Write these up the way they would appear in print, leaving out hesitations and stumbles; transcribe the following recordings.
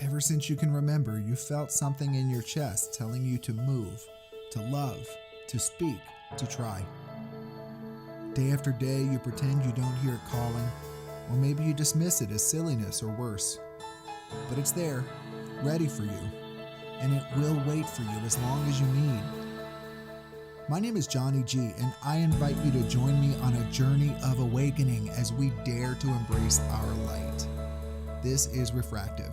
Ever since you can remember, you felt something in your chest telling you to move, to love, to speak, to try. Day after day, you pretend you don't hear it calling, or maybe you dismiss it as silliness or worse. But it's there, ready for you, and it will wait for you as long as you need. My name is Johnny G, and I invite you to join me on a journey of awakening as we dare to embrace our light. This is Refractive.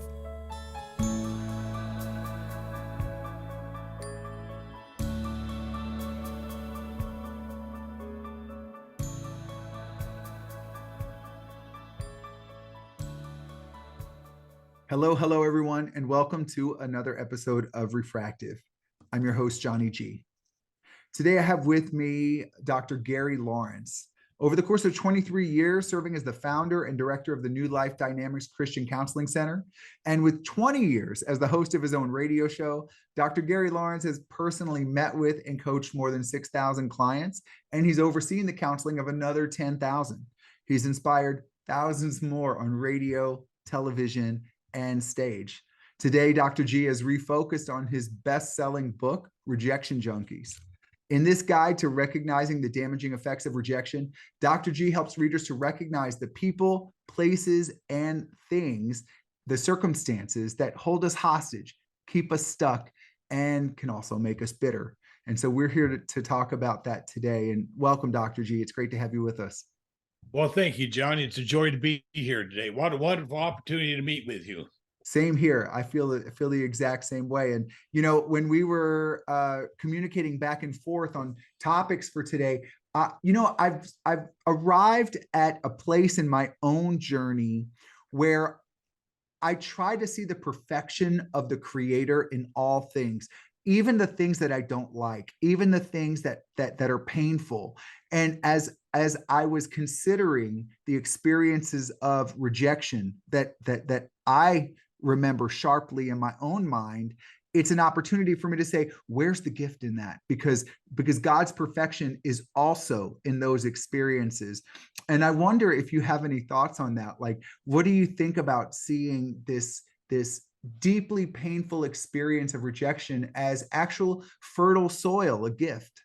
Hello, everyone, and welcome to another episode of Refractive. I'm your host, Johnny G. Today, I have with me Dr. Gary Lawrence. Over the course of 23 years, serving as the founder and director of the New Life Dynamics Christian Counseling Center, and with 20 years as the host of his own radio show, Dr. Gary Lawrence has personally met with and coached more than 6,000 clients, and he's overseen the counseling of another 10,000. He's inspired thousands more on radio, television, and stage. Today, Dr. G has refocused on his best-selling book, Rejection Junkies. In this guide to recognizing the damaging effects of rejection, Dr. G helps readers to recognize the people, places, and things, the circumstances that hold us hostage, keep us stuck, and can also make us bitter. And so we're here to talk about that today. And welcome, Dr. G. It's great to have you with us. Well, thank you, Johnny. It's a joy to be here today. What a wonderful opportunity to meet with you. Same here. I feel the exact same way. And, you know, when we were communicating back and forth on topics for today, I've arrived at a place in my own journey where I try to see the perfection of the Creator in all things, even the things that I don't like, even the things that are painful. And as I was considering the experiences of rejection that I remember sharply in my own mind, it's an opportunity for me to say, where's the gift in that? Because God's perfection is also in those experiences. And I wonder if you have any thoughts on that. Like, what do you think about seeing this deeply painful experience of rejection as actual fertile soil, a gift?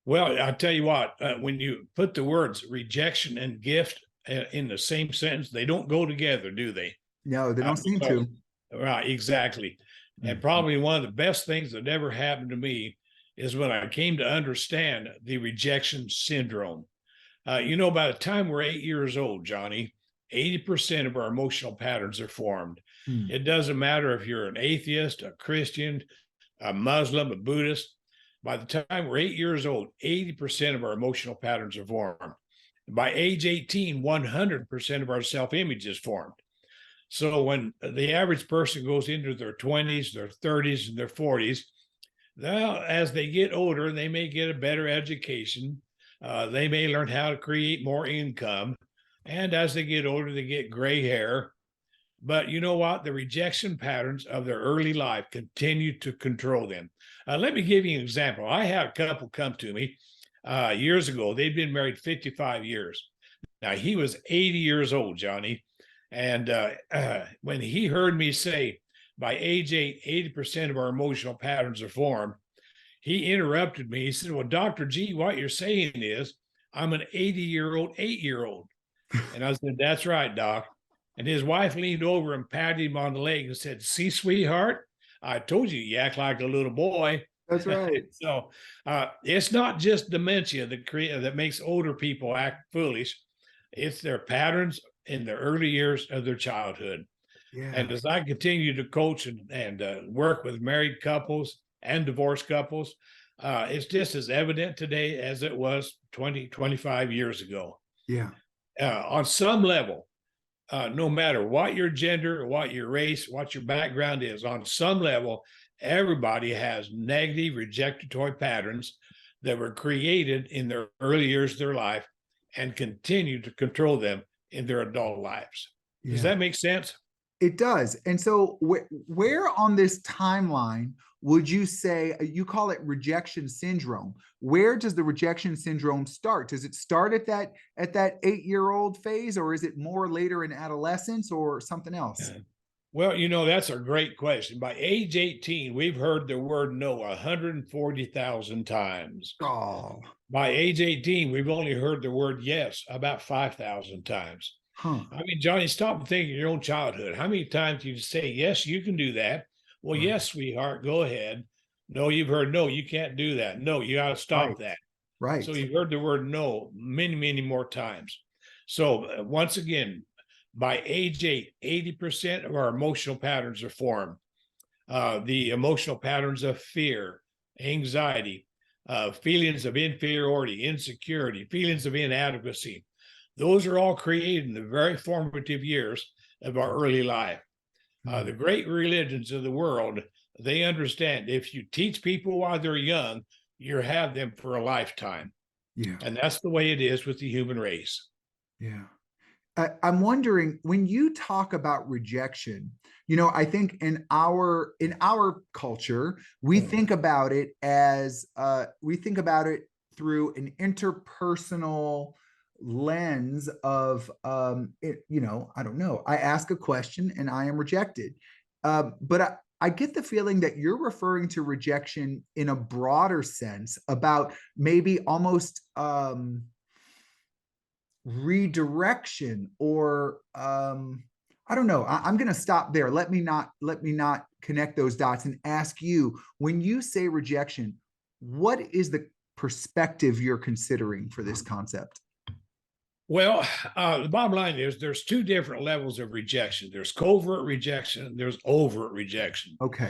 Well, I'll tell you what, when you put the words rejection and gift in the same sentence, they don't go together, do they? No, they don't seem to. Right, exactly. And probably one of the best things that ever happened to me is when I came to understand the rejection syndrome. By the time we're 8 years old, Johnny, 80% of our emotional patterns are formed. It doesn't matter if you're an atheist, a Christian, a Muslim, a Buddhist. By the time we're 8 years old, 80% of our emotional patterns are formed. By age 18, 100% of our self-image is formed. So when the average person goes into their 20s, their 30s, and their 40s, now as they get older, they may get a better education. They may learn how to create more income. And as they get older, they get gray hair. But you know what? The rejection patterns of their early life continue to control them. Let me give you an example. I had a couple come to me years ago. They'd been married 55 years. Now, he was 80 years old, Johnny. And when he heard me say, by age 8, 80% of our emotional patterns are formed, he interrupted me. He said, well, Dr. G, what you're saying is I'm an 80-year-old, 8-year-old. And I said, that's right, Doc. And his wife leaned over and patted him on the leg and said, see, sweetheart, I told you act like a little boy. That's right. So it's not just dementia that makes older people act foolish. It's their patterns in the early years of their childhood. Yeah. And as I continue to coach and work with married couples and divorced couples, it's just as evident today as it was 20, 25 years ago. Yeah. On some level, no matter what your gender, what your race, what your background is, on some level, everybody has negative rejectory patterns that were created in their early years of their life and continue to control them in their adult lives. Yeah. Does that make sense? It does. And so where on this timeline would you say, you call it rejection syndrome? Where does the rejection syndrome start? Does it start at that 8-year-old phase, or is it more later in adolescence or something else? Well, that's a great question. By age 18, we've heard the word no 140,000 times. Oh, By age 18, we've only heard the word yes about 5,000 times. huh. I mean, Johnny, stop and think of your own childhood. How many times do you say, yes, you can do that? Well, Right. yes, sweetheart, go ahead. No, you've heard no, you can't do that. No, you got to Right. stop that. So Right. you've heard the word no many, many more times. So once again, by age 8, 80% of our emotional patterns are formed. The emotional patterns of fear, anxiety, feelings of inferiority, insecurity, feelings of inadequacy. Those are all created in the very formative years of our early life. Hmm. The great religions of the world, they understand if you teach people while they're young, you have them for a lifetime. Yeah. And that's the way it is with the human race. Yeah. I'm wondering when you talk about rejection, I think in our culture, we think about it through an interpersonal lens of I don't know. I ask a question and I am rejected. But I get the feeling that you're referring to rejection in a broader sense about maybe almost redirection or I don't know. I'm going to stop there. Let me not connect those dots and ask you, when you say rejection, what is the perspective you're considering for this concept? Well, the bottom line is there's two different levels of rejection. There's covert rejection, and there's overt rejection. Okay.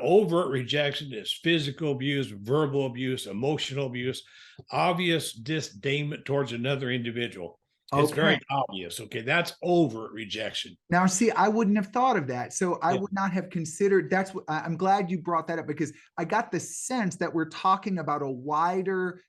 Overt rejection is physical abuse, verbal abuse, emotional abuse, obvious disdain towards another individual. It's Okay. very obvious. Okay, that's overt rejection. Now, see, I wouldn't have thought of that. So I Yeah, would not have considered that's what I'm glad you brought that up because I got the sense that we're talking about a wider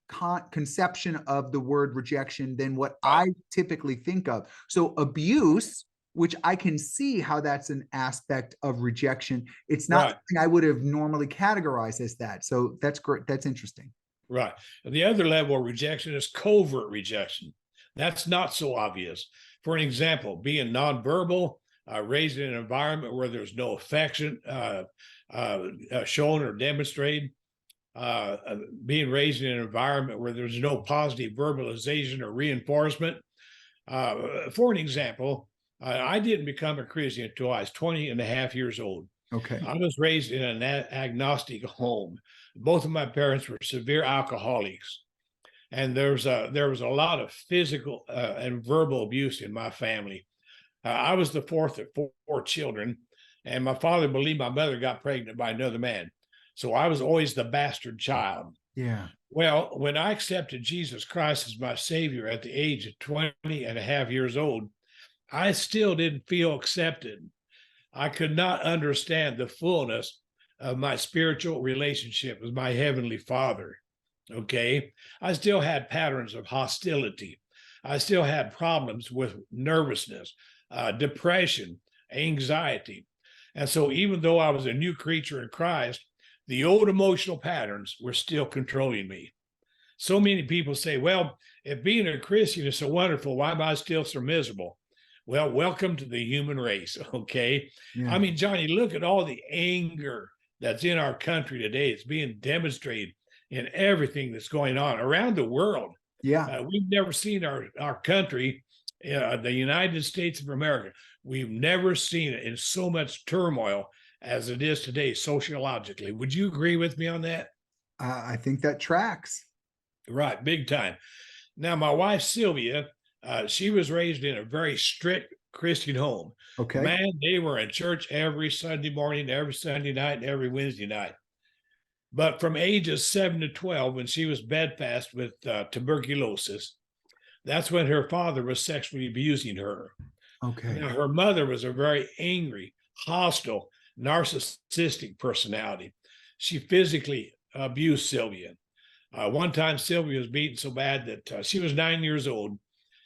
conception of the word rejection than what right, I typically think of. So abuse, which I can see how that's an aspect of rejection, it's not right, something I would have normally categorized as that. So that's great. That's interesting. right. And the other level of rejection is covert rejection. That's not so obvious. For an example, being nonverbal, raised in an environment where there's no affection shown or demonstrated, being raised in an environment where there's no positive verbalization or reinforcement. For an example, I didn't become a Christian until I was 20 and a half years old. Okay. I was raised in an agnostic home. Both of my parents were severe alcoholics, and there was a lot of physical and verbal abuse in my family. I was the fourth of four children, and my father believed my mother got pregnant by another man. So I was always the bastard child. Yeah. Well, when I accepted Jesus Christ as my Savior at the age of 20 and a half years old, I still didn't feel accepted. I could not understand the fullness of my spiritual relationship with my Heavenly Father. Okay. I still had patterns of hostility. I still had problems with nervousness, depression, anxiety. And so, even though I was a new creature in Christ, the old emotional patterns were still controlling me. So many people say, well, if being a Christian is so wonderful, why am I still so miserable? Well, welcome to the human race. Okay. I Yeah. mean, Johnny, look at all the anger that's in our country today. It's being demonstrated in everything that's going on around the world. Yeah. We've never seen our country, the United States of America, we've never seen it in so much turmoil as it is today, sociologically. Would you agree with me on that? I think that tracks. Right, big time. Now, my wife Sylvia, she was raised in a very strict Christian home. Okay. Man, they were in church every Sunday morning, every Sunday night, and every Wednesday night. But from ages 7 to 12, when she was bedfast with tuberculosis, that's when her father was sexually abusing her. Okay. Now, her mother was a very angry, hostile, narcissistic personality. She physically abused Sylvia. One time, Sylvia was beaten so bad that she was 9 years old,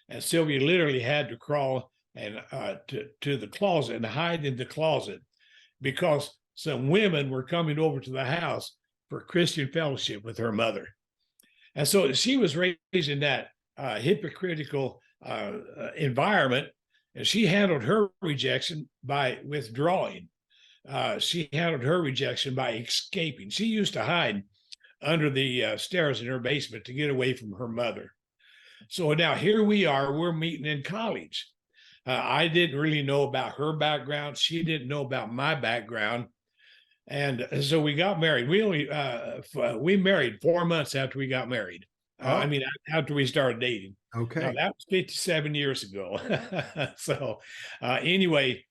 and Sylvia literally had to crawl and to the closet and hide in the closet because some women were coming over to the house for Christian fellowship with her mother. And so she was raised in that hypocritical environment. And she handled her rejection by withdrawing. She handled her rejection by escaping. She used to hide under the stairs in her basement to get away from her mother. So now here we are, we're meeting in college. I didn't really know about her background. She didn't know about my background. And so we got married. We married 4 months after we got married. I Oh, mean, after we started dating. Now okay. that was 57 years ago. So anyway,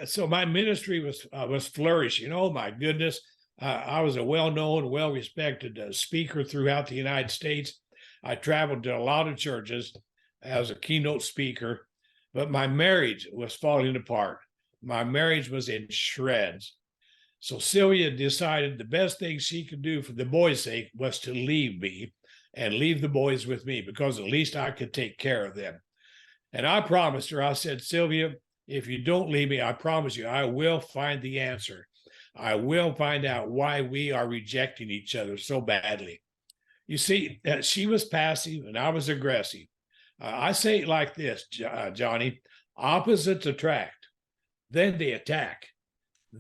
so my ministry was flourishing. Oh my goodness. I was a well-known, well-respected speaker throughout the United States. I traveled to a lot of churches as a keynote speaker, but my marriage was falling apart. My marriage was in shreds. So Sylvia decided the best thing she could do for the boys' sake was to leave me and leave the boys with me, because at least I could take care of them. And I promised her, I said, Sylvia, if you don't leave me, I promise you, I will find the answer. I will find out why we are rejecting each other so badly. You see, she was passive and I was aggressive. I say it like this, Johnny: opposites attract, then they attack,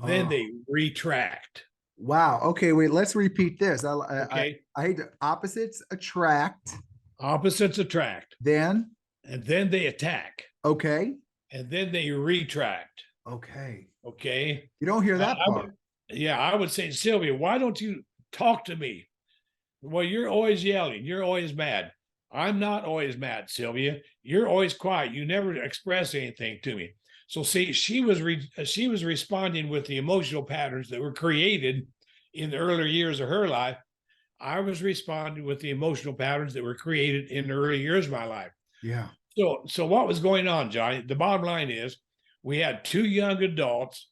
then Oh, they retract. wow. Okay, wait, let's repeat this. Okay. I hate to, opposites attract, Opposites attract, then, and then they attack, okay, and then they retract. okay. Okay. You don't hear Uh, that I part. would, yeah, I would say, Sylvia, why don't you talk to me? Well, you're always yelling. You're always mad. I'm not always mad, Sylvia. You're always quiet. You never express anything to me. So see, she was responding with the emotional patterns that were created in the earlier years of her life. I was responding with the emotional patterns that were created in the early years of my life. Yeah, So what was going on, Johnny? The bottom line is we had two young adults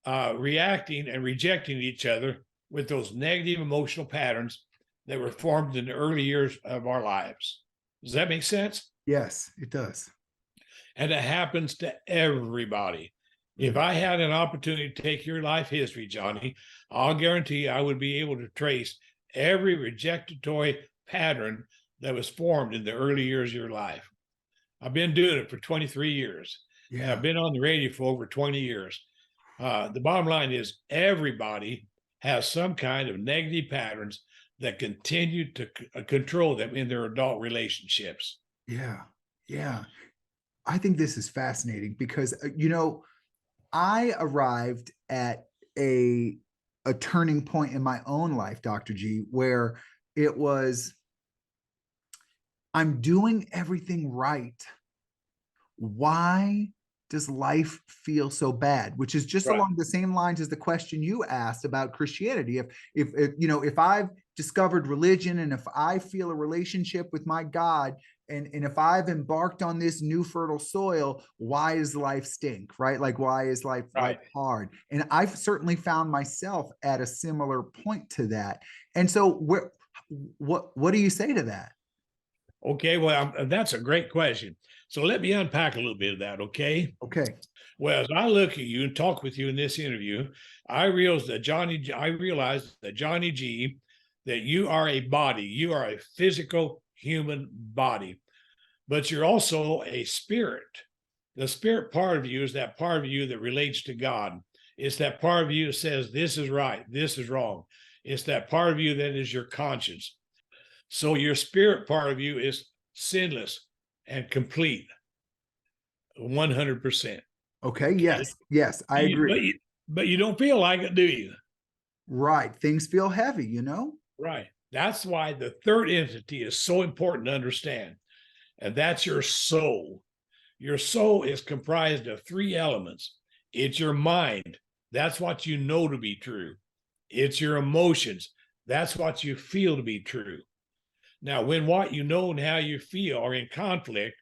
reacting and rejecting each other with those negative emotional patterns that were formed in the early years of our lives. Does that make sense? yes, it does. And it happens to everybody. If I had an opportunity to take your life history, Johnny, I'll guarantee I would be able to trace every rejectory pattern that was formed in the early years of your life. I've been doing it for 23 years. And Yeah, I've been on the radio for over 20 years. The bottom line is everybody has some kind of negative patterns that continue to control them in their adult relationships. yeah, yeah. I think this is fascinating because I arrived at a a turning point in my own life, Dr. G, where it was I'm doing everything right. Why does life feel so bad? Which is just Right. along the same lines as the question you asked about Christianity. If I've discovered religion and if I feel a relationship with my God, and if I've embarked on this new fertile soil, why does life stink? Right? Like why is life Right. hard? And I've certainly found myself at a similar point to that. And so what do you say to that? Okay. Well, that's a great question. So let me unpack a little bit of that. Okay. Okay. Well, as I look at you and talk with you in this interview, I realized that Johnny G, that you are a body, you are a physical human body, but you're also a spirit. The spirit part of you is that part of you that relates to God. It's that part of you that says, this is right, this is wrong. It's that part of you that is your conscience. So your spirit part of you is sinless and complete, 100%. Okay. Okay. Yes. Yes, I You, agree. but, you, but you don't feel like it, do you? Right. Things feel heavy. Right. That's why the third entity is so important to understand. And that's your soul. Your soul is comprised of three elements. It's your mind. That's what you know to be true. It's your emotions. That's what you feel to be true. Now, when what you know and how you feel are in conflict,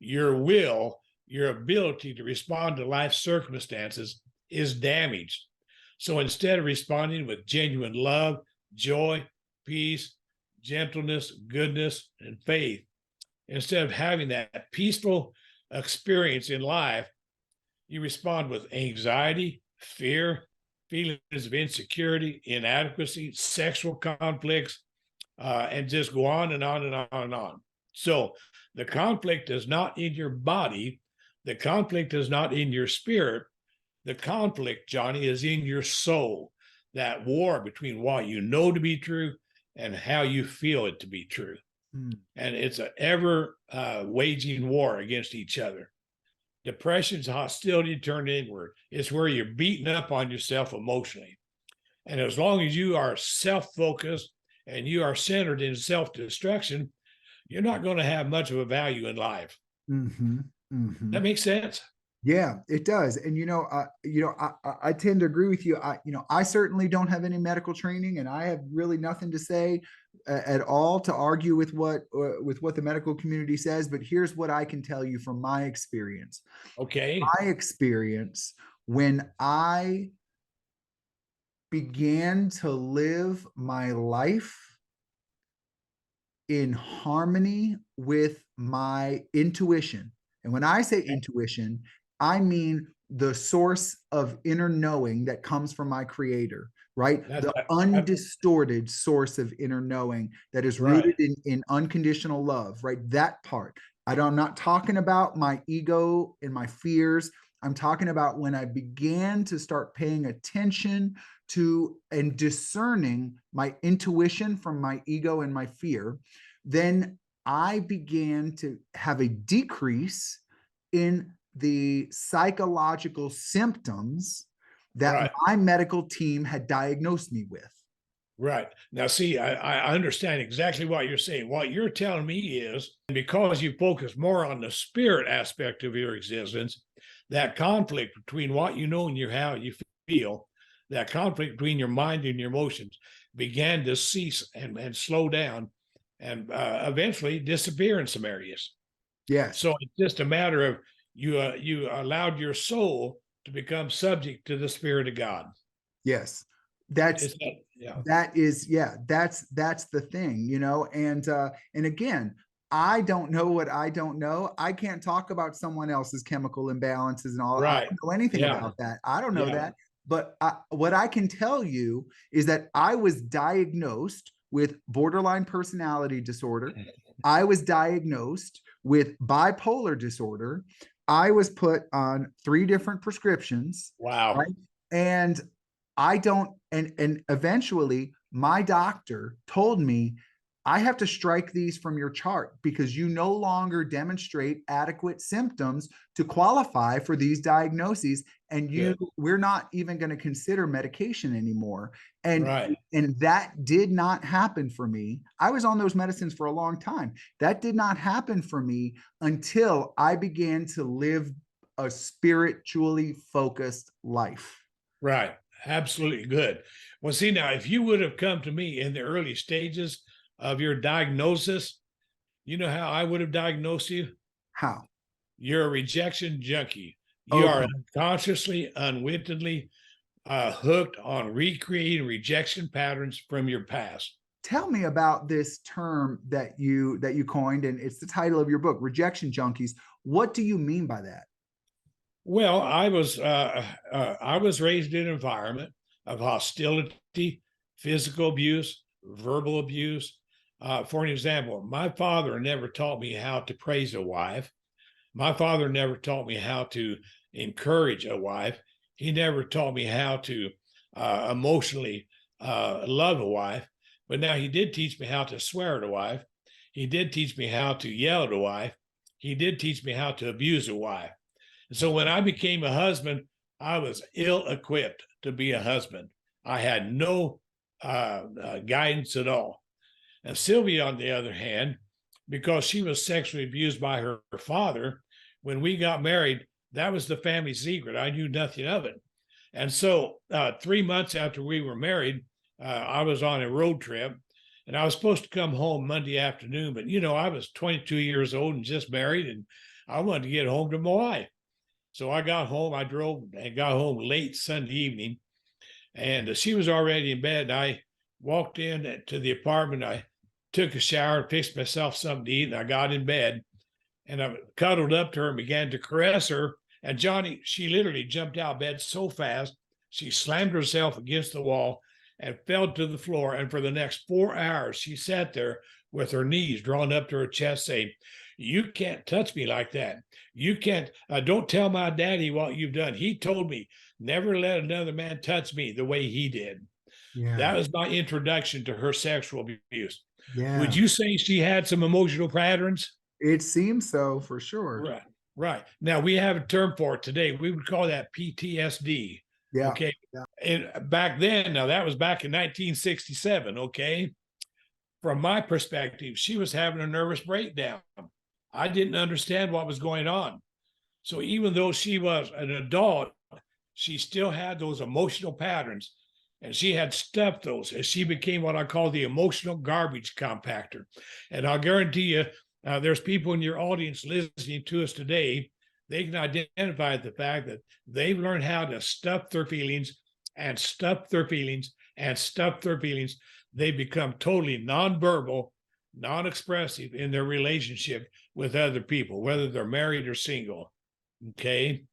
your will, your ability to respond to life circumstances is damaged. So instead of responding with genuine love, joy, peace, gentleness, goodness, and faith, instead of having that peaceful experience in life, you respond with anxiety, fear, feelings of insecurity, inadequacy, sexual conflicts, and just go on and on and on and on. So the conflict is not in your body. The conflict is not in your spirit. The conflict, Johnny, is in your soul. That war between what you know to be true and how you feel it to be true. Mm. And it's an ever waging war against each other. Depression's hostility turned inward. It's where you're beating up on yourself emotionally. And as long as you are self-focused and you are centered in self-destruction, you're not going to have much of a value in life. Mm-hmm. Mm-hmm. That makes sense. Yeah, it does. And I tend to agree with you. I certainly don't have any medical training, and I have really nothing to say at all to argue with what the medical community says. But here's what I can tell you from my experience. Okay. My experience when I began to live my life in harmony with my intuition. And when I say intuition, I mean the source of inner knowing that comes from my creator, right? The undistorted source of inner knowing that is rooted in unconditional love, right? That part. I'm not talking about my ego and my fears. I'm talking about when I began to start paying attention to and discerning my intuition from my ego and my fear, then I began to have a decrease in the psychological symptoms that my medical team had diagnosed me with. Right. Now, see, I understand exactly what you're saying. What you're telling me is because you focus more on the spirit aspect of your existence, that conflict between what you know and how you feel, that conflict between your mind and your emotions began to cease and slow down and eventually disappear in some areas. Yes. So it's just a matter of you allowed your soul to become subject to the Spirit of God. Yes. That's the thing, and again, I don't know what I don't know. I can't talk about someone else's chemical imbalances and all. I don't know anything about that. I don't know that. But what I can tell you is that I was diagnosed with borderline personality disorder. I was diagnosed with bipolar disorder. I was put on 3 different prescriptions. Wow. Right? And I don't, and eventually my doctor told me, I have to strike these from your chart because you no longer demonstrate adequate symptoms to qualify for these diagnoses. And we're not even going to consider medication anymore. And that did not happen for me. I was on those medicines for a long time. That did not happen for me until I began to live a spiritually focused life. Right. Absolutely good. Well, see, now, if you would have come to me in the early stages of your diagnosis, you know how I would have diagnosed you? How? You're a rejection junkie. You are unconsciously, unwittingly hooked on recreating rejection patterns from your past. Tell me about this term that you coined, and it's the title of your book, Rejection Junkies. What do you mean by that? Well, I was raised in an environment of hostility, physical abuse, verbal abuse. For an example, my father never taught me how to praise a wife. My father never taught me how to encourage a wife. He never taught me how to emotionally love a wife. But now he did teach me how to swear at a wife. He did teach me how to yell at a wife. He did teach me how to abuse a wife. And so when I became a husband, I was ill-equipped to be a husband. I had no guidance at all. And Sylvia, on the other hand, because she was sexually abused by her father, when we got married, that was the family secret. I knew nothing of it. And so 3 months after we were married, I was on a road trip, and I was supposed to come home Monday afternoon. But, I was 22 years old and just married, and I wanted to get home to my wife. So I drove and got home late Sunday evening, and she was already in bed. I walked in to the apartment. I took a shower, fixed myself something to eat, and I got in bed, and I cuddled up to her and began to caress her. And Johnny, she literally jumped out of bed so fast, she slammed herself against the wall and fell to the floor. And for the next 4 hours, she sat there with her knees drawn up to her chest, saying, "You can't touch me like that. You can't, don't tell my daddy what you've done. He told me never let another man touch me the way he did." Yeah. That was my introduction to her sexual abuse. Would Yeah. you say she had some emotional patterns? It seems so for sure. Right. Right. Now we have a term for it today. We would call that PTSD. Yeah. Okay. Yeah. And back then, now that was back in 1967. Okay. From my perspective, she was having a nervous breakdown. I didn't understand what was going on. So even though she was an adult, she still had those emotional patterns, and she had stuffed those as she became what I call the emotional garbage compactor. And I'll guarantee you, there's people in your audience listening to us today. They can identify the fact that they've learned how to stuff their feelings and stuff their feelings and stuff their feelings. They become totally nonverbal, non-expressive in their relationship with other people, whether they're married or single. Okay.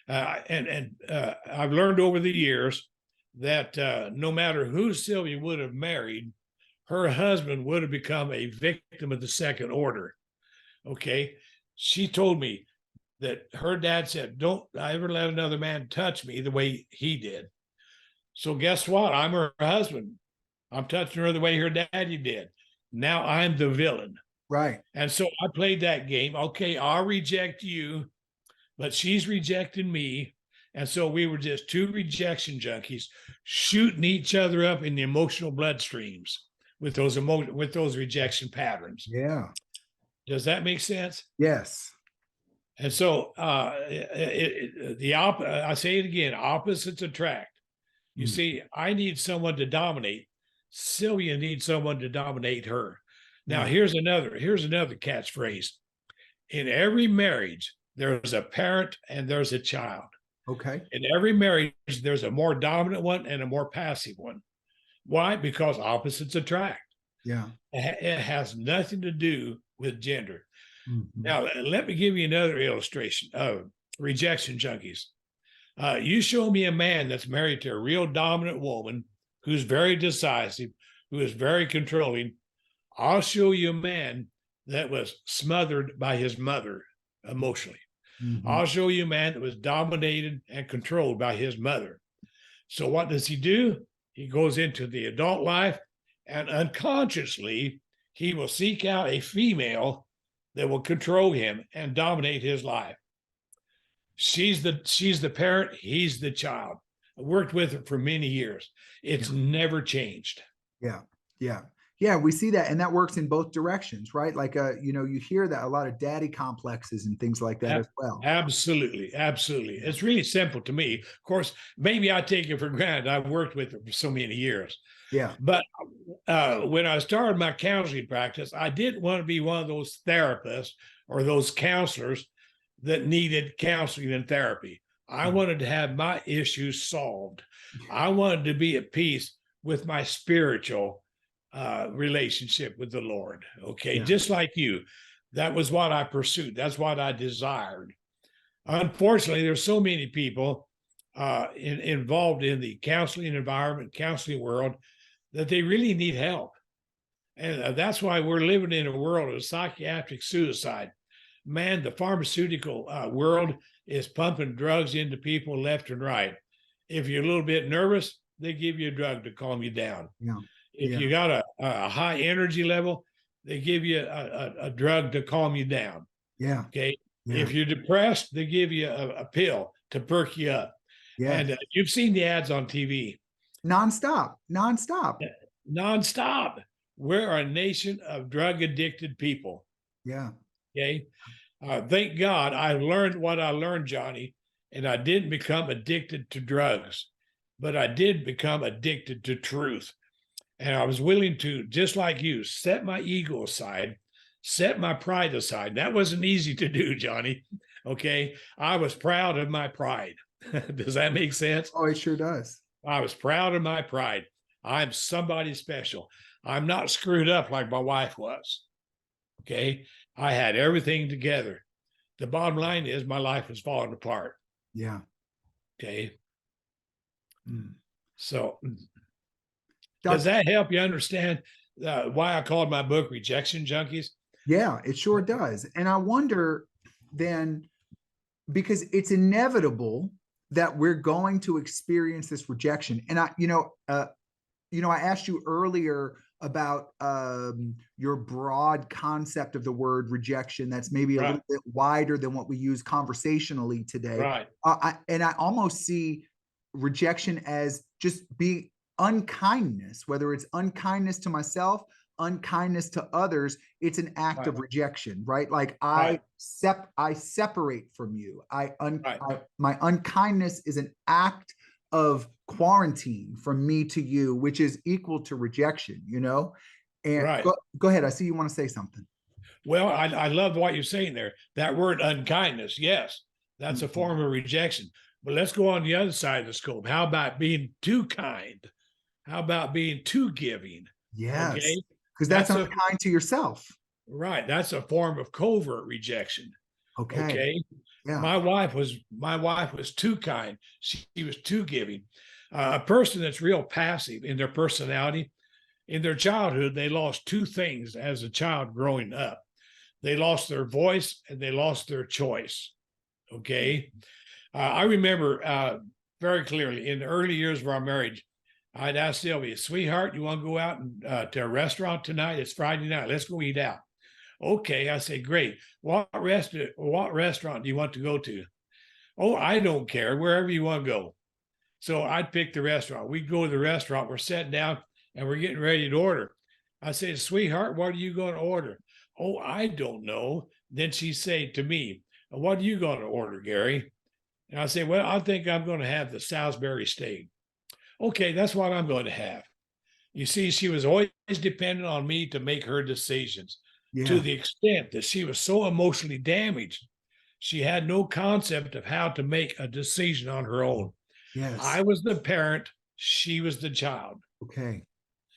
I've learned over the years that no matter who Sylvia would have married, her husband would have become a victim of the second order. Okay. She told me that her dad said, "Don't ever let another man touch me the way he did." So guess what? I'm her husband. I'm touching her the way her daddy did. Now I'm the villain. Right. And so I played that game. Okay, I'll reject you, but she's rejecting me. And so we were just two rejection junkies shooting each other up in the emotional bloodstreams with those rejection patterns. Yeah. Does that make sense? Yes. And so I say it again, opposites attract. You see, I need someone to dominate. Sylvia needs someone to dominate her. Now, here's another catchphrase. In every marriage, there's a parent and there's a child. Okay. In every marriage, there's a more dominant one and a more passive one. Why? Because opposites attract. Yeah. It has nothing to do with gender. Mm-hmm. Now, let me give you another illustration of rejection junkies. You show me a man that's married to a real dominant woman who's very decisive, who is very controlling. I'll show you a man that was smothered by his mother emotionally. Mm-hmm. I'll show you a man that was dominated and controlled by his mother. So what does he do? He goes into the adult life, and unconsciously, he will seek out a female that will control him and dominate his life. She's the parent, he's the child. I worked with her for many years. It's never changed. Yeah. Yeah. Yeah. We see that. And that works in both directions, right? Like, you hear that a lot of daddy complexes and things like that as well. Absolutely. Absolutely. It's really simple to me. Of course, maybe I take it for granted. I've worked with her for so many years. Yeah. But when I started my counseling practice, I didn't want to be one of those therapists or those counselors that needed counseling and therapy. I wanted to have my issues solved. I wanted to be at peace with my spiritual relationship with the Lord. Okay. Yeah. Just like you. That was what I pursued. That's what I desired. Unfortunately, there's so many people involved in the counseling environment, counseling world, that they really need help. And that's why we're living in a world of psychiatric suicide. Man, the pharmaceutical world is pumping drugs into people left and right. If you're a little bit nervous, they give you a drug to calm you down. Yeah. If you got a high energy level, they give you a drug to calm you down. Yeah. Okay. Yeah. If you're depressed, they give you a pill to perk you up. Yeah. And you've seen the ads on TV. Nonstop. We're a nation of drug addicted people. Yeah. Okay. Thank God I learned what I learned, Johnny, and I didn't become addicted to drugs, but I did become addicted to truth. And I was willing to, just like you, set my ego aside, set my pride aside. That wasn't easy to do, Johnny. Okay. I was proud of my pride. Does that make sense? Oh, it sure does. I was proud of my pride. I'm somebody special. I'm not screwed up like my wife was. Okay. I had everything together. The bottom line is my life was falling apart. Yeah. Okay. So does that help you understand why I called my book Rejection Junkies. Yeah, it sure does. And I wonder then, because it's inevitable that we're going to experience this rejection. And I asked you earlier about your broad concept of the word rejection. That's maybe a Right, little bit wider than what we use conversationally today. right, And I almost see rejection as just being unkindness, whether it's unkindness to myself, unkindness to others. It's an act right, of rejection, right? Like I right, separate from you. right, My unkindness is an act of quarantine from me to you, which is equal to rejection, And right. go ahead. I see you want to say something. Well, I love what you're saying there. That word unkindness, yes, that's a Mhm. form of rejection. But let's go on the other side of the scope. How about being too kind? How about being too giving? Yes, Okay. because that's That's a unkind to yourself. right. That's a form of covert rejection. Okay. Okay. Yeah. My wife was too kind. She was too giving. A person that's real passive in their personality, in their childhood, they lost two things as a child growing up. They lost their voice and they lost their choice. Okay. I remember very clearly in the early years of our marriage, I'd ask Sylvia, sweetheart, you want to go out to a restaurant tonight? It's Friday night. Let's go eat out. Okay. I say, great. What restaurant do you want to go to? Oh, I don't care. Wherever you want to go. So I'd pick the restaurant. We'd go to the restaurant. We're sitting down and we're getting ready to order. I say, sweetheart, what are you going to order? Oh, I don't know. Then she say to me, what are you going to order, Gary? And I say, well, I think I'm going to have the Salisbury steak. Okay, that's what I'm going to have. You see, she was always dependent on me to make her decisions to Yeah. the extent that she was so emotionally damaged. She had no concept of how to make a decision on her own. Yes. I was the parent, she was the child. Okay.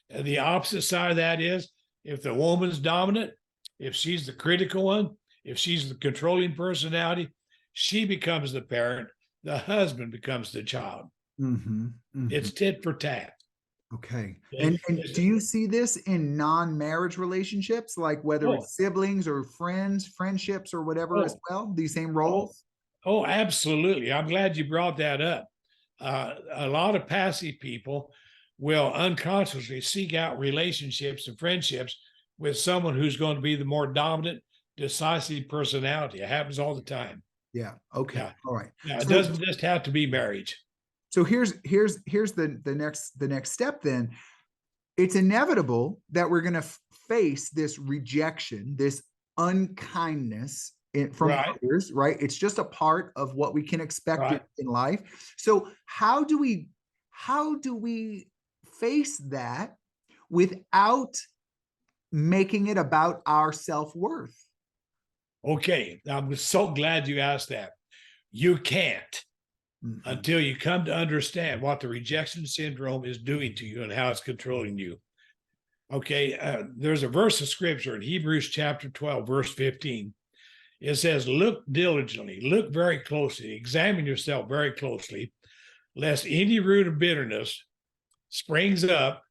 And the opposite side of that is if the woman's dominant, if she's the critical one, if she's the controlling personality, she becomes the parent, the husband becomes the child. Mm-hmm. Mm-hmm. It's tit for tat. Okay. Okay? And do you see this in non-marriage relationships, like whether Oh, it's siblings or friends, friendships or whatever as oh, well? These same oh, roles? oh, absolutely. I'm glad you brought that up. A lot of passive people will unconsciously seek out relationships and friendships with someone who's going to be the more dominant, decisive personality. It happens all the time. Yeah. Okay. Yeah. All right. Yeah. It So doesn't just have to be marriage. here's the next step then. It's inevitable that we're going to face this rejection, this unkindness from Right. others, right? It's just a part of what we can expect Right. in life. So how do we face that without making it about our self-worth? Okay. I'm so glad you asked that. You can't Mhm. until you come to understand what the rejection syndrome is doing to you and how it's controlling you. Okay. There's a verse of scripture in Hebrews chapter 12, verse 15. It says, look diligently, look very closely, examine yourself very closely, lest any root of bitterness springs up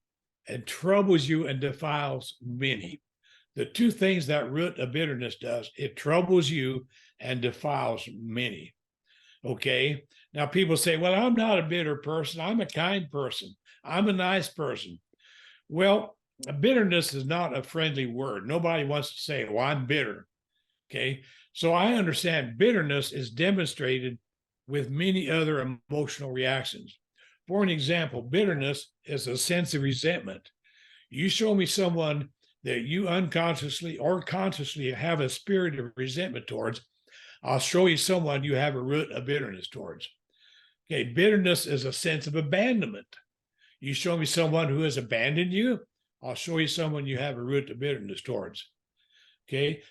and troubles you and defiles many. The two things that root of bitterness does, it troubles you and defiles many. Okay. Now people say, well, I'm not a bitter person. I'm a kind person. I'm a nice person. Well, bitterness is not a friendly word. Nobody wants to say, well, I'm bitter. Okay. So I understand bitterness is demonstrated with many other emotional reactions. For an example, bitterness is a sense of resentment. You show me someone that you unconsciously or consciously have a spirit of resentment towards, I'll show you someone you have a root of bitterness towards. Okay, bitterness is a sense of abandonment. You show me someone who has abandoned you, I'll show you someone you have a root of bitterness towards. Okay,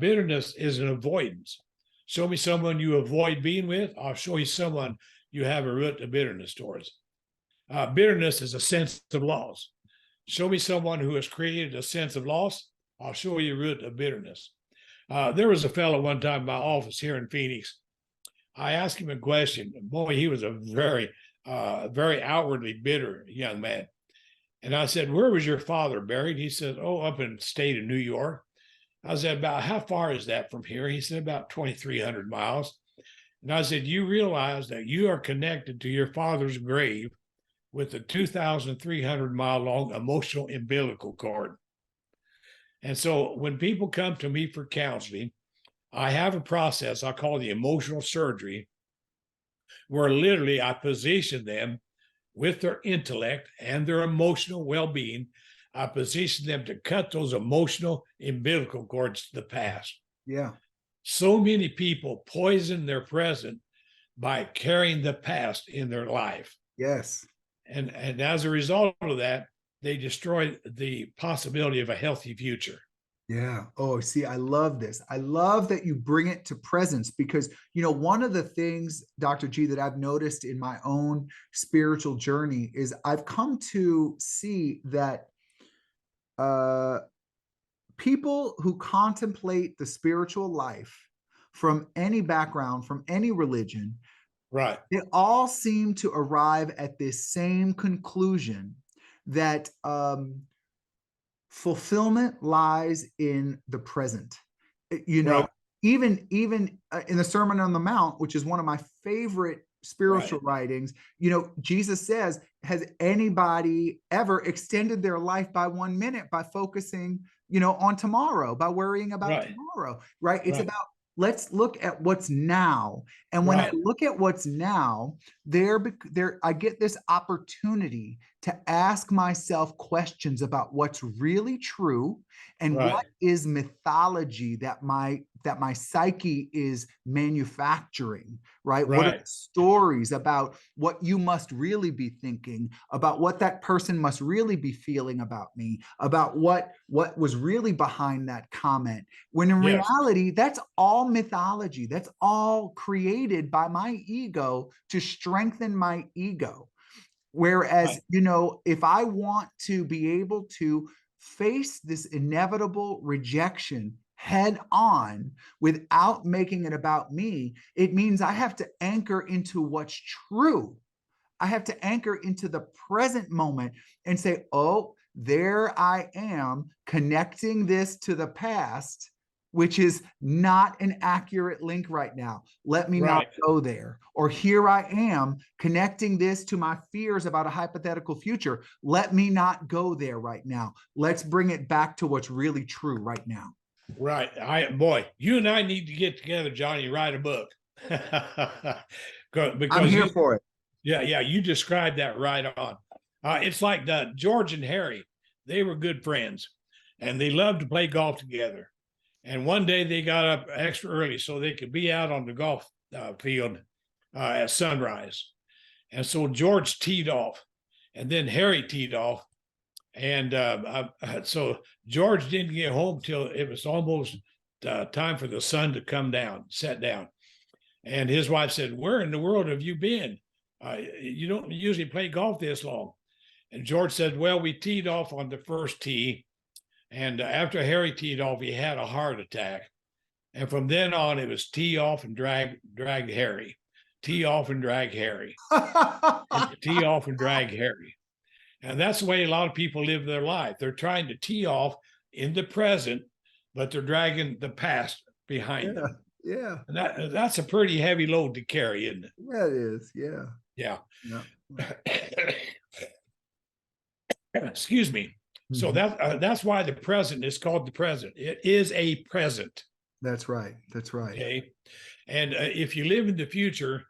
bitterness is an avoidance. Show me someone you avoid being with, I'll show you someone you have a root of bitterness towards. Bitterness is a sense of loss. Show me someone who has created a sense of loss, I'll show you a root of bitterness. There was a fellow one time in my office here in Phoenix. I asked him a question. Boy, he was a very outwardly bitter young man. And I said, where was your father buried? He said, oh, up in the state of New York. I said, about how far is that from here? He said, about 2,300 miles. And I said, you realize that you are connected to your father's grave with a 2,300-mile long emotional umbilical cord. And so when people come to me for counseling, I have a process I call the emotional surgery, where literally I position them with their intellect and their emotional well-being. I position them to cut those emotional umbilical cords to the past. Yeah. So many people poison their present by carrying the past in their life. Yes. And as a result of that, they destroy the possibility of a healthy future. Yeah. Oh, see, I love this. I love that you bring it to presence because, one of the things, Dr. G, that I've noticed in my own spiritual journey is I've come to see that people who contemplate the spiritual life from any background, from any religion, Right. they all seem to arrive at this same conclusion that fulfillment lies in the present. Right. Even in the Sermon on the Mount, which is one of my favorite spiritual writings, Jesus says, has anybody ever extended their life by 1 minute by focusing, on tomorrow, by worrying about tomorrow, right? It's about, let's look at what's now. And when I look at what's now, I get this opportunity to ask myself questions about what's really true and what is mythology that my psyche is manufacturing, right? What are the stories about what you must really be thinking, about what that person must really be feeling about me, about what was really behind that comment, when in reality, that's all mythology. That's all created by my ego to strengthen my ego. Whereas, if I want to be able to face this inevitable rejection head on without making it about me, it means I have to anchor into what's true. I have to anchor into the present moment and say, oh, there I am connecting this to the past, which is not an accurate link right now. Let me not go there. Or here I am connecting this to my fears about a hypothetical future. Let me not go there right now. Let's bring it back to what's really true right now. Right. Boy, you and I need to get together, Johnny, and write a book. Because I'm here for it. Yeah, you described that right on. It's like George and Harry. They were good friends, and they loved to play golf together. And one day they got up extra early so they could be out on the golf field at sunrise. And so George teed off, and then Harry teed off. And so George didn't get home till it was almost time for the sun to come down, set down. And his wife said, where in the world have you been? You don't usually play golf this long. And George said, well, we teed off on the first tee. And after Harry teed off, he had a heart attack. And from then on, it was tee off and drag Harry, tee off and drag Harry, and tee off and drag Harry. And that's the way a lot of people live their life. They're trying to tee off in the present, but they're dragging the past behind them. Yeah. And that's a pretty heavy load to carry, isn't it? Yeah, it is. Yeah. Yeah. Excuse me. So that's why the present is called the present. It is a present. That's right. That's right. Okay. And if you live in the future,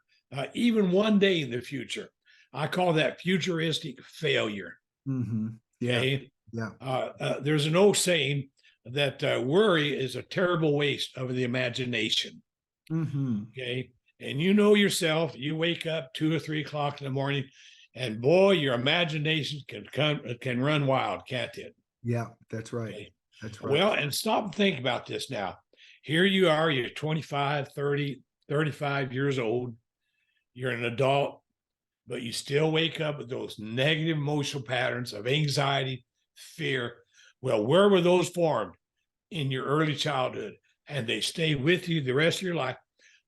even one day in the future, I call that futuristic failure. Yeah. Okay. Yeah. There's an old saying that worry is a terrible waste of the imagination. Okay. And you know yourself, you wake up 2 or 3 o'clock in the morning, and boy, your imagination can run wild, can't it? Yeah, that's right. Okay. That's right. Well, and stop and think about this now. Here you are, you're 25, 30, 35 years old. You're an adult, but you still wake up with those negative emotional patterns of anxiety, fear. Well, where were those formed? In your early childhood, and they stay with you the rest of your life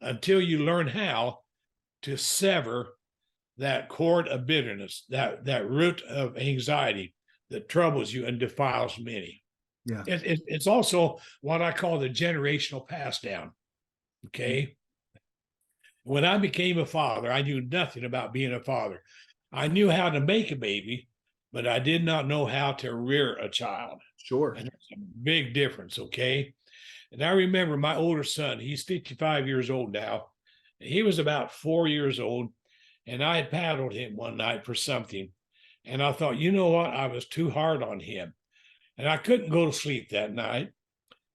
until you learn how to sever that cord of bitterness, that root of anxiety that troubles you and defiles many. Yeah. It's also what I call the generational pass down. Okay. When I became a father, I knew nothing about being a father. I knew how to make a baby, but I did not know how to rear a child. Sure. And there's a big difference. Okay. And I remember my older son, he's 55 years old now. He was about 4 years old, and I had paddled him one night for something. And I thought, you know what? I was too hard on him. And I couldn't go to sleep that night.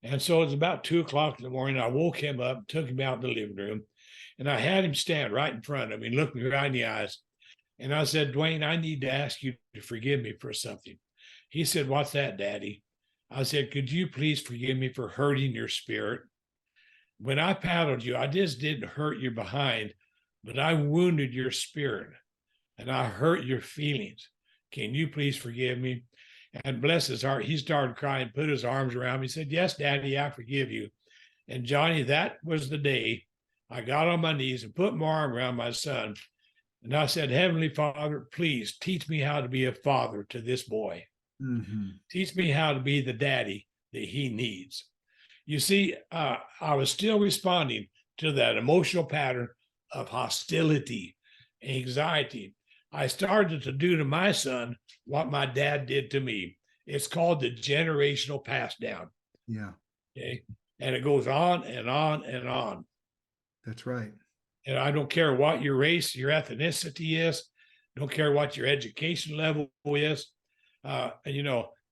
And so it was about 2 o'clock in the morning. I woke him up, took him out in the living room, and I had him stand right in front of me, look me right in the eyes. And I said, Dwayne, I need to ask you to forgive me for something. He said, what's that, Daddy? I said, could you please forgive me for hurting your spirit? When I paddled you, I just didn't hurt your behind, but I wounded your spirit and I hurt your feelings. Can you please forgive me? And bless his heart, he started crying, put his arms around me, said, yes, Daddy, I forgive you. And Johnny, that was the day I got on my knees and put my arm around my son. And I said, Heavenly Father, please teach me how to be a father to this boy. Mm-hmm. Teach me how to be the daddy that he needs. You see, I was still responding to that emotional pattern of hostility, anxiety. I started to do to my son what my dad did to me. It's called the generational pass down. Yeah. Okay. And it goes on and on and on. That's right. And I don't care what your race, your ethnicity is, don't care what your education level is. Now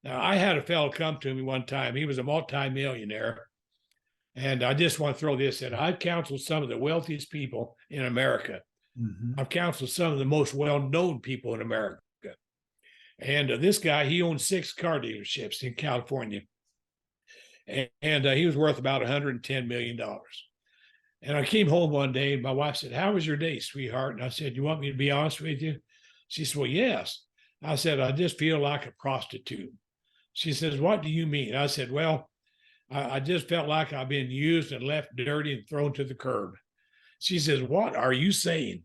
I had a fellow come to me one time. He was a multimillionaire. And I just want to throw this in. I've counseled some of the wealthiest people in America. Mm-hmm. I've counseled some of the most well-known people in America. And this guy, he owns 6 car dealerships in California. And he was worth about $110 million. And I came home one day and my wife said, how was your day, sweetheart? And I said, you want me to be honest with you? She said, well, yes. I said, I just feel like a prostitute. She says, what do you mean? I said, well, I just felt like I've been used and left dirty and thrown to the curb. She says, what are you saying?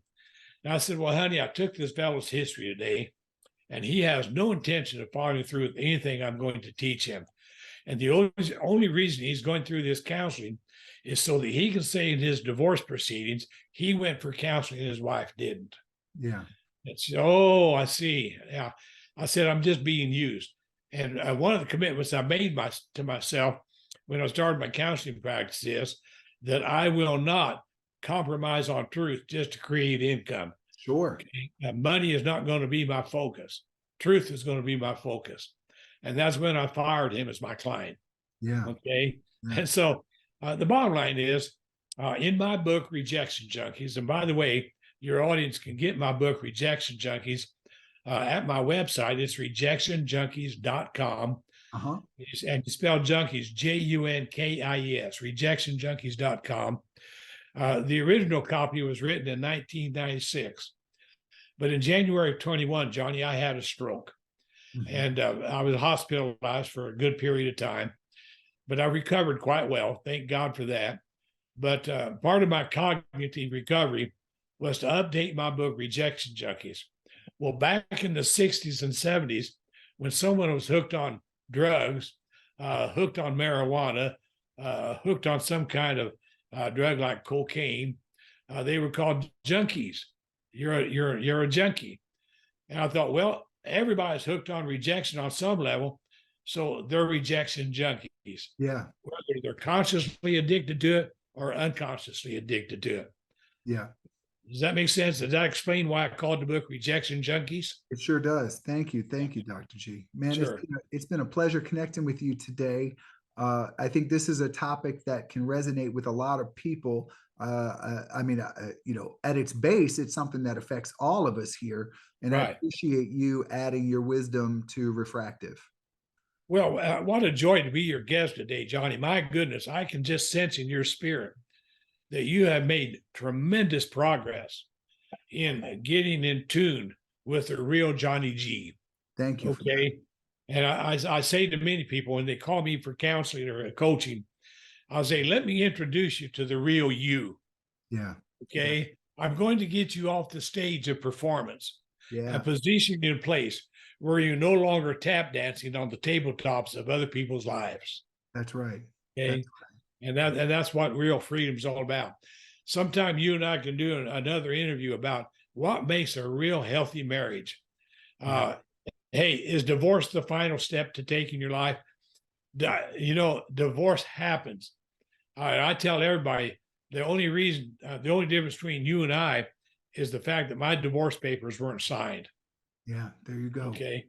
And I said, well, honey, I took this fellow's history today, and he has no intention of following through with anything I'm going to teach him. And the only reason he's going through this counseling is so that he can say in his divorce proceedings, he went for counseling and his wife didn't. Yeah. It's, oh, I see. Yeah. I said, I'm just being used. And one of the commitments I made to myself when I started my counseling practice is that I will not compromise on truth just to create income. Sure. Okay? Money is not going to be my focus. Truth is going to be my focus. And that's when I fired him as my client. Yeah. Okay. Yeah. And so the bottom line is in my book, Rejection Junkies, and by the way, your audience can get my book, Rejection Junkies, at my website. It's rejectionjunkies.com. Uh-huh. And you spell junkies, Junkis, rejectionjunkies.com. The original copy was written in 1996. But in January of 21, Johnny, I had a stroke. Mm-hmm. And I was hospitalized for a good period of time. But I recovered quite well. Thank God for that. But part of my cognitive recovery was to update my book, Rejection Junkies. Well, back in the 60s and 70s, when someone was hooked on drugs, hooked on marijuana, hooked on some kind of drug like cocaine, they were called junkies. You're a junkie. And I thought, well, everybody's hooked on rejection on some level, so they're rejection junkies. Yeah. Whether they're consciously addicted to it or unconsciously addicted to it. Yeah. Does that make sense? Does that explain why I called the book Rejection Junkies? It sure does. Thank you. Thank you, Dr. G. Man, Sure. It's been a pleasure connecting with you today. I think this is a topic that can resonate with a lot of people. At its base, it's something that affects all of us here. And Right. I appreciate you adding your wisdom to Refractive. Well, what a joy to be your guest today, Johnny. My goodness, I can just sense in your spirit that you have made tremendous progress in getting in tune with the real Johnny G. Thank you. Okay. And I say to many people when they call me for counseling or coaching, I'll say, let me introduce you to the real you. Yeah. Okay. Yeah. I'm going to get you off the stage of performance. Yeah, and position you in a place where you're no longer tap dancing on the tabletops of other people's lives. that's right. Okay. That's And that's what real freedom is all about. Sometime you and I can do another interview about what makes a real healthy marriage. yeah. Uh, hey, is divorce the final step to take in your life? Divorce happens. I tell everybody the only reason, the only difference between you and I is the fact that my divorce papers weren't signed. Yeah, there you go. Okay.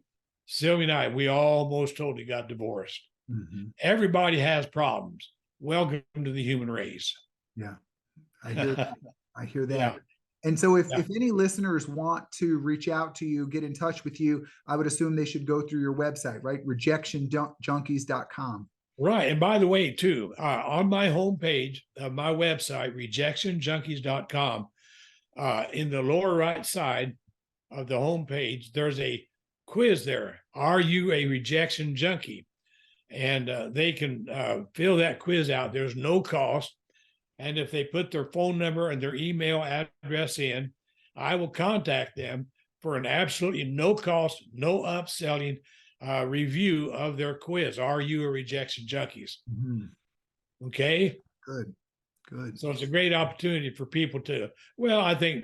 Sylvia and I, we almost totally got divorced. Mhm. Everybody has problems. Welcome to the human race. Yeah, I hear that. I hear that. Yeah. And so if Yeah. any listeners want to reach out to you, get in touch with you, I would assume they should go through your website, right? Rejectionjunkies.com. Right. And by the way, too, on my homepage of my website, rejectionjunkies.com, in the lower right side of the homepage, there's a quiz there. Are you a rejection junkie? And they can fill that quiz out. There's no cost. And if they put their phone number and their email address in, I will contact them for an absolutely no cost, no upselling review of their quiz. Are you a rejection junkies? Mhm. Okay. Good, good. So it's a great opportunity for people to, well, I think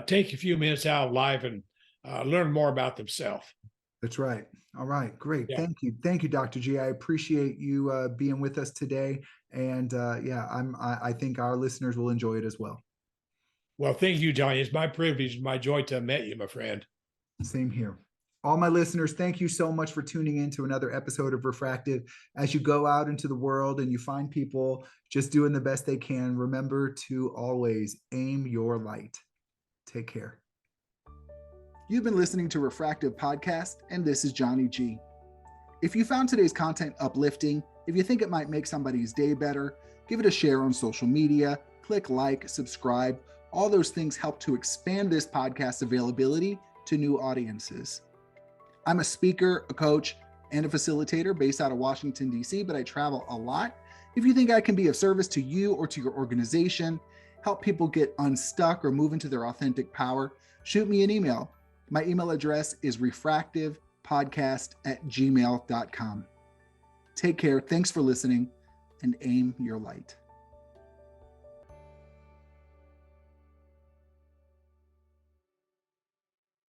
take a few minutes out of life and learn more about themselves. That's right. All right, great. Yeah. Thank you. Thank you, Dr. G. I appreciate you being with us today. And yeah, I think our listeners will enjoy it as well. Well, thank you, Johnny. It's my privilege and my joy to have met you, my friend. Same here. All my listeners, thank you so much for tuning in to another episode of Refractive. As you go out into the world and you find people just doing the best they can, remember to always aim your light. Take care. You've been listening to Refractive Podcast, and this is Johnny G. If you found today's content uplifting, if you think it might make somebody's day better, give it a share on social media, click like, subscribe. All those things help to expand this podcast's availability to new audiences. I'm a speaker, a coach, and a facilitator based out of Washington, D.C., but I travel a lot. If you think I can be of service to you or to your organization, help people get unstuck or move into their authentic power, shoot me an email. My email address is refractivepodcast@gmail.com. Take care. Thanks for listening, and aim your light.